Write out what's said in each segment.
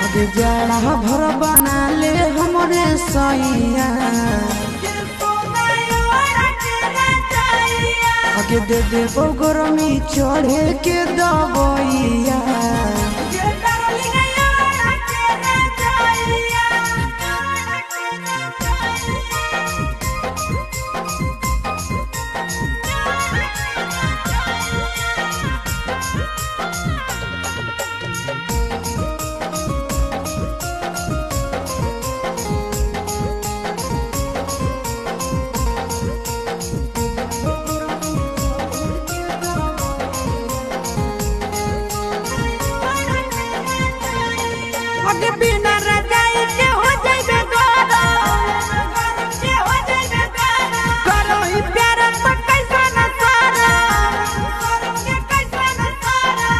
आगे जड़ा भर बना ले हमरे सैया आगे दे दे गरमी चढ़े के दबैया आगे बिना रजाई के हो जाइबे गरम के हो जाइबे करो ही प्यार तो कैसा न सारा के कैसा न सारा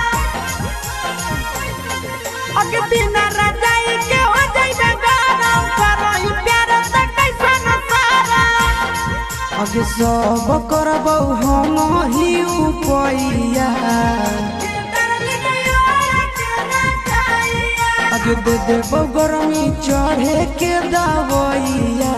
आगे बिना रजाई के हो जाइबे गरम करो ही प्यार तो कैसा न सारा आगे सब करबौ हम ही उपैया आगे दे दे गरमी चढ़े के दबैया।